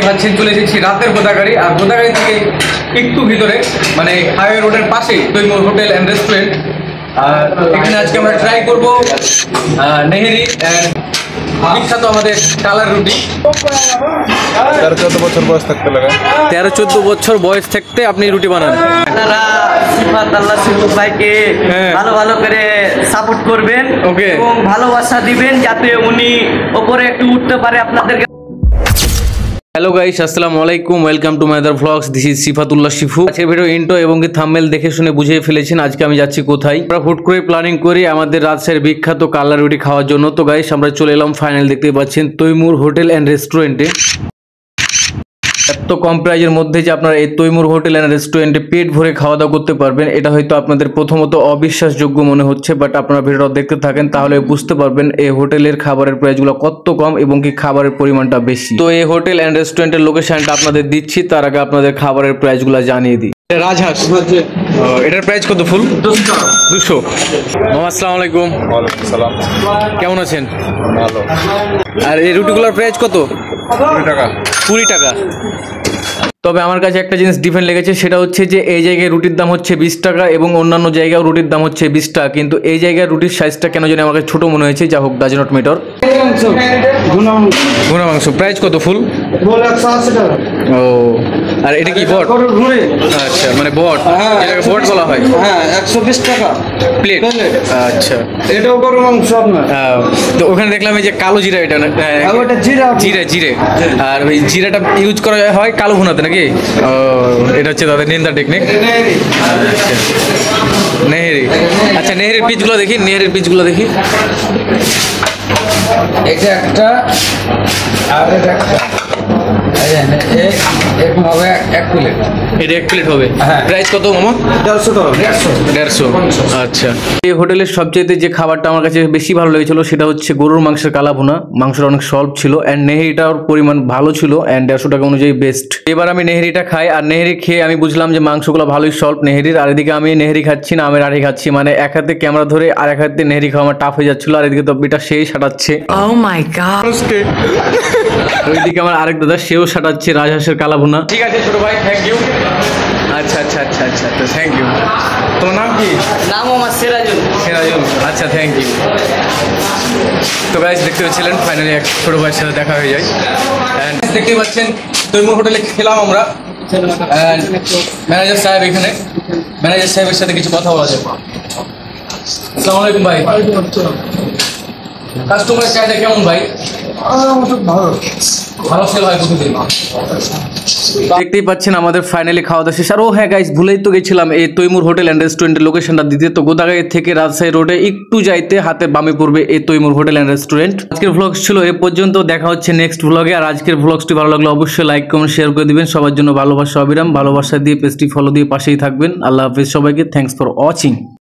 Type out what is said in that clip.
দেখতেই পাচ্ছেন চলে এসেছি রাতের গোদাগাড়ি, আর গোদাগাড়ি থেকে একটু ভিতরে মানে হাইওয়ে রোডের পাশেই তৈমুর হোটেল অ্যান্ড রেস্টুরেন্ট। আর এখানে আজকে আমরা ট্রাই করবো নেহেরি বিখ্যাত আমাদের কালার রুটি। 13-14 বছর বয়স থাকতে লাগে। 13-14 বছর বয়স থাকতে আপনি রুটি বানান। আপনারা সিফাত আল্লাহ সিফুত ভাইকে ভালো ভালো করে সাপোর্ট করবেন এবং ভালোবাসা দিবেন যাতে উনি উপরে একটু উঠতে পারে আপনাদেরকে। হ্যালো গাইস, আসসালামু আলাইকুম, welcome to my other vlogs. This is Sifatullah Shifu. আজকের ভিডিও ইন্ট্রো এবং থাম্বনেল দেখে শুনে বুঝে ফেলেছেন আজকে আমি যাচ্ছি কোথায়। আমরা হুট করে প্ল্যানিং করি আমাদের রাজশাহীর বিখ্যাত কালার রুটি খাওয়ার জন্য। তো গাইস আমরা চলে এলাম ফাইনাল, দেখতে পাচ্ছেন তৈমুর হোটেল অ্যান্ড রেস্টুরেন্টে। এত কম প্রাইজের মধ্যে যে আপনারা এই তৈমুর হোটেল অ্যান্ড রেস্টুরেন্টে পেট ভরে খাওয়া দাওয়া করতে পারবেন, এটা হয়তো আপনাদের প্রথমত অবিশ্বাসযোগ্য মনে হচ্ছে, বাট আপনারা ভিডিওটা দেখতে থাকেন তাহলে বুঝতে পারবেন এই হোটেলের খাবারের প্রাইসগুলো কত কম এবং কি খাবারের পরিমাণটা বেশি। তো এই হোটেল অ্যান্ড রেস্টুরেন্টের লোকেশনটা আপনাদের দিচ্ছি, তার আগে আপনাদের খাবারের প্রাইসগুলো জানিয়ে দিই। রাজহাঁস, এটার প্রাইস কত? ফুল 200। মামা আসসালামু আলাইকুম। ওয়ালাইকুম সালাম। কেমন আছেন? ভালো। আর এই রুটিগুলোর প্রাইস কত? 20 টাকা। 20 টাকা। তবে আমার কাছে একটা জিনিস ডিফারেন্ট লেগেছে, সেটা হচ্ছে যে এই জায়গায় রুটির দাম হচ্ছে 20 টাকা এবং অন্যান্য জায়গায় রুটির দাম হচ্ছে 20 টাকা, কিন্তু এই জায়গায় রুটির সাইজটা কেন জানি আমার কাছে ছোট মনে হয়েছে। যা হোক, ডাজ নট ম্যাটার। ভুনা মাংস প্রাইস কত? ফুল 180 টাকা। ও, আর এটা কি বট? আচ্ছা, মানে বট, এটাকে বট বলা হয়। হ্যাঁ, 120 টাকা প্লেট। আচ্ছা, এটাও গরু মাংস আপনার। তো ওখানে দেখলাম এই যে কালো জিরা, এটা না? ওটা জিরা। জিরে। আর ওই জিরাটা ইউজ করা হয় কালো ভুনাতে নাকি? ও, এটা হচ্ছে তাদের নিন্দা টেকনিক। আচ্ছা, নেহেরি। আচ্ছা, নেহেরির পিচগুলো দেখি, নেহেরির পিচগুলো দেখি। এটা একটা আর এটা একটা। এরকম হবে এক প্লেট। এটা 1 প্লেট হবে। হ্যাঁ। প্রাইস কত মামা? 150 টাকা। 150। আচ্ছা, এই হোটেলের সবচেয়ে যে খাবারটা আমার কাছে বেশি ভালো লেগেছিল সেটা হচ্ছে গরুর মাংসের কালা ভুনা। মাংসটা অনেক সল্ভ ছিল অ্যান্ড নেহেরিটার পরিমাণ ভালো ছিল অ্যান্ড 150 টাকা অনুযায়ী বেস্ট। এবার আমি নেহেরিটা খাই, আর নেহেরি খেয়ে আমি বুঝলাম যে মাংসগুলো ভালোই সল্ভ নেহেরির। আর এদিকে আমি নেহেরি খাচ্ছি না, আমের আড়ি খাচ্ছি, মানে এক হাতে ক্যামেরা ধরে আর এক হাতে নেহেরি খাওয়া আমার টাফ হয়ে যাচ্ছিল। আর এদিকে তো এটা সেই সাটাচ্ছে। Oh my god. ওইদিকে আমার আরেক দাদা, সেও সাটাচ্ছে রাজহাঁসের কালা ভুনা। ঠিক আছে ছোট ভাই, থ্যাংক ইউ। আচ্ছা, থ্যাংক ইউ। তোমার নাম কি? নাম আমার সিরাজুল। আচ্ছা, থ্যাংক ইউ। তো গাইস দেখতে পাচ্ছিলেন ফাইনালি এক ছোট ভাইয়ের সাথে দেখা হয়ে যায়। অ্যান্ড দেখতে পাচ্ছেন তৈমুর হোটেলে খেলাম আমরা। অ্যান্ড ম্যানেজার সাহেব এখানে, ম্যানেজার সাহেবের সাথে কিছু কথা বলা যায়। আসসালামু আলাইকুম ভাই। কাস্টমার চাহিদা কেমন ভাই? ভালো সেল হয় প্রতিদিন। দেখতেই পাচ্ছেন আমাদের ফাইনালি খাওয়া দাওয়া শেষ। আর ও হ্যাঁ গাইস, ভুলেই তো গেছিলাম এই তৈমুর হোটেল অ্যান্ড রেস্টুরেন্টের লোকেশনটা দিতে। তো গোদাগাড়ি থেকে রাজশাহী রোডে একটু যাইতে হাতে বামে পড়বে এই তৈমুর হোটেল অ্যান্ড রেস্টুরেন্ট। আজকের ভ্লগ ছিল এ পর্যন্ত, দেখা হচ্ছে নেক্সট ভ্লগে। আর আজকের ভ্লগটি ভালো লাগলে অবশ্যই লাইক কমেন্ট শেয়ার করে দিবেন। সবার জন্য ভালোবাসা অবিরাম, ভালোবাসা দিয়ে পেজটি ফলো দিয়ে পাশেই থাকবেন। আল্লাহ হাফেজ সবাইকে, থ্যাংকস ফর ওয়াচিং।